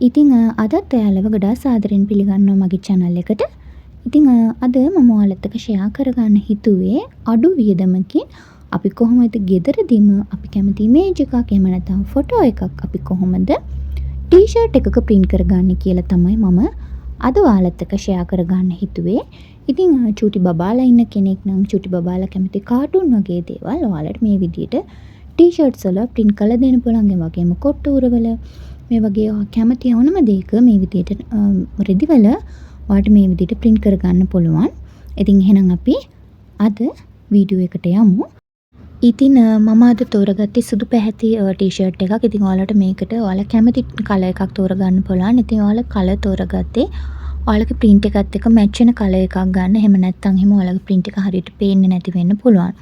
ඉතින් අදත් ඔයාලව ගොඩාක් සාදරයෙන් පිළිගන්නවා මගේ channel එකට. ඉතින් අද මම ඔයාලත් එක්ක share කරගන්න හිතුවේ අඩු වියදමකින් අපි කොහොමද ගෙදරදීම අපි කැමති image එකක් එහෙම නැත්නම් photo එකක් අපි කොහොමද t-shirt එකක print කරගන්නේ කියලා තමයි මම අද ඔයාලත් එක්ක share කරගන්න හිතුවේ. ඉතින් චූටි බබාලා ඉන්න කෙනෙක් නම් චූටි බබාලා කැමති කාටුන් වගේ දේවල් ඔයාලට මේ විදිහට t-shirts වල print කරලා දෙන්න පුළුවන්. ඒ වගේම කොට්ටූරවල මේ වගේ කැමති ඕනම දෙයක මේ විදිහට රෙදිවල ඔයාලට මේ විදිහට print කරගන්න පුළුවන්. ඉතින් එහෙනම් අපි අද වීඩියෝ එකට යමු. ඉතින් මම අද තෝරගත්තේ සුදු පැහැති t-shirt එකක්. ඉතින් ඔයාලට මේකට ඔයාලා කැමති කලර් එකක් තෝරගන්න පුළුවන්. ඉතින් ඔයාලා කලර් තෝරගත්තේ ඔයාලගේ print එකත් එක්ක match වෙන කලර් එකක් ගන්න. එහෙම නැත්නම් එහෙම ඔයාලගේ print එක හරියට පේන්නේ නැති වෙන්න පුළුවන්.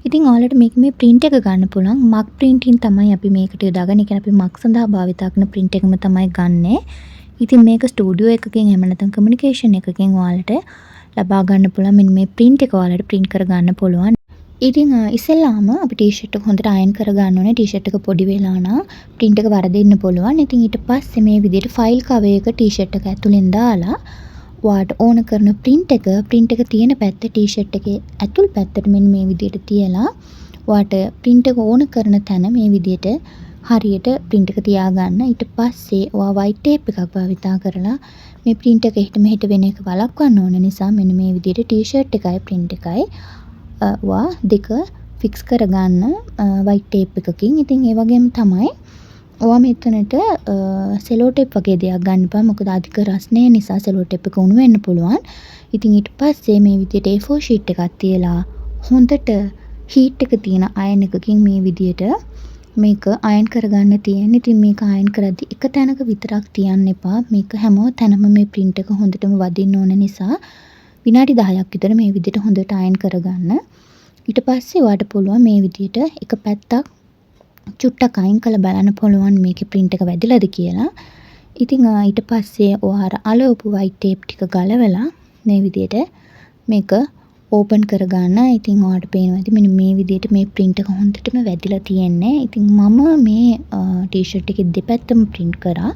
ඉතින් ඔයාලට මේ print එක ගන්න පුළුවන්. මක් printing තමයි අපි මේකට යොදාගන්නේ. ඒ කියන්නේ අපි මක් සඳහා භාවිත කරන print එකම තමයි ගන්නෙ. ඉතින් මේක ස්ටුඩියෝ එකකින් එහෙම නැත්නම් කමියුනිකේෂන් එකකින් ඔයාලට ලබා ගන්න පුළුවන්. මෙන්න මේ print එක ඔයාලට print කර ගන්න පුළුවන්. ඉතින් ඉස්සෙල්ලාම අපි t-shirt එක හොඳට අයන් කර ගන්න ඕනේ. t-shirt එක පොඩි වෙලා නම් print එක වරදින්න පුළුවන්. ඉතින් ඊට පස්සේ මේ විදිහට ෆයිල් කවර් එක t-shirt එක ඇතුලෙන් දාලා ඔයාට ඕන කරන print එක තියෙන පැත්ත t-shirt එකේ ඇතුල් පැත්තට මෙන්න මේ විදිහට තියලා ඔයාට print එක ඕන කරන තැන මේ විදිහට හරියට print එක තියාගන්න. ඊට පස්සේ ඔයා white tape එකක් භාවිතා කරලා මේ print එක හිට මෙහෙට වෙන එක වළක්වන්න ඕන නිසා මෙන්න මේ විදිහට t-shirt එකයි print එකයි ඔයා දෙක fix කරගන්න white tape එකකින්. ඉතින් ඒ වගේම තමයි ඔයා මෙතනට සෙලෝ ටේප් වගේ දෙයක් ගන්න එපා. මොකද අධික රස්නය නිසා සෙලෝ ටේප් එක උණු වෙන්න පුළුවන්. ඉතින් ඊට පස්සේ මේ විදිහට A4 sheet එකක් තියලා හොඳට heat එක තියෙන අයන් එකකින් මේ විදිහට මේක අයන් කරගන්න තියෙන්නේ. ඉතින් මේක අයන් කරද්දි එක තැනක විතරක් තියන්න එපා. මේක හැම තැනම මේ print එක හොඳටම වදින්න ඕන නිසා විනාඩි 10ක් විතර මේ විදිහට හොඳට අයන් කරගන්න. ඊට පස්සේ ඔයාට පුළුවන් මේ විදිහට එක පැත්තක් චුට්ටක් අයින් කරලා බලන්න පුළුවන් මේකේ print එක වැදිලාද කියලා. ඉතින් ඊට පස්සේ ඔයාලා අලවපු white tape ටික ගලවලා මේ විදිහට මේක open කරගන්න. ඉතින් ඔයාලට පේනවා ඇති මෙන්න මේ විදිහට මේ print එක හොඳටම වැදිලා තියෙන්නේ. ඉතින් මම මේ t-shirt එකේ දෙපැත්තම print කරා.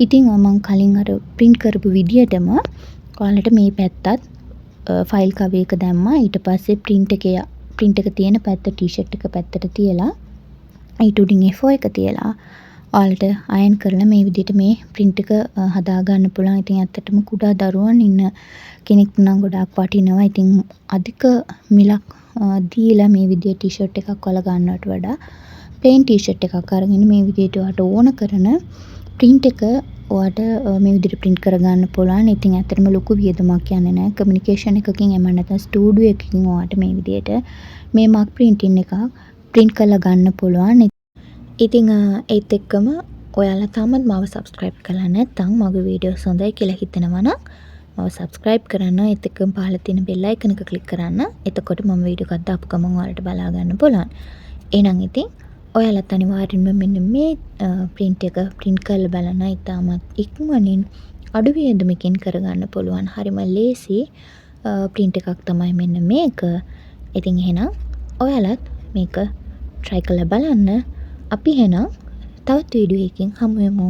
ඉතින් මම කලින් අර print කරපු විදිහටම ඔයාලට මේ පැත්තත් ෆයිල් කවර් එක දැම්මා. ඊට පස්සේ print එක තියෙන පැත්ත t-shirt එක පැත්තට තියලා ඊට උඩින් A4 එක තියලා ඔයාලට අයන් කරලා මේ විදිහට මේ print එක හදා ගන්න පුළුවන්. ඉතින් ඇත්තටම කුඩා දරුවන් ඉන්න කෙනෙක් නම් ගොඩාක් වටිනවා. ඉතින් අධික මිලක් දීලා මේ විදිහට t-shirt එකක් වල ගන්නවට වඩා plain t-shirt එකක් අරගෙන මේ විදිහට ඔයාලට ඕන කරන print එක ඔයාලට මේ විදිහට print කරගන්න පුළුවන්. ඉතින් ඇත්තටම ලොකු වියදමක් යන්නේ නැහැ. කමියුනිකේෂන් එකකින් එම නැත්නම් ස්ටුඩියෝ එකකින් ඔයාලට මේ විදිහට මේ මක් printing එකක් print කරලා ගන්න පුළුවන්. ඉතින් ඒත් එක්කම ඔයාලා තාමත් මාව subscribe කරලා නැත්නම් මගේ වීඩියෝස් හොඳයි කියලා හිතනවා නම් මාව subscribe කරන්න. ඒත් එක්කම පහළ තියෙන bell icon එක click කරන්න. එතකොට මම වීඩියෝ එකක් දාපු ගමන් ඔයාලට බලා ගන්න පුළුවන්. එහෙනම් ඉතින් ඔයාලත් අනිවාර්යෙන්ම මෙන්න මේ print එක print කරලා බලන්න. ඉතාමත් ඉක්මනින් අඩු වියදමකින් කරගන්න පුළුවන්. හරිම ලේසි print එකක් තමයි මෙන්න මේක. ඉතින් එහෙනම් ඔයාලත් මේක try කරලා බලන්න. අපි එහෙනම් තවත් වීඩියෝ එකකින් හමු වෙමු.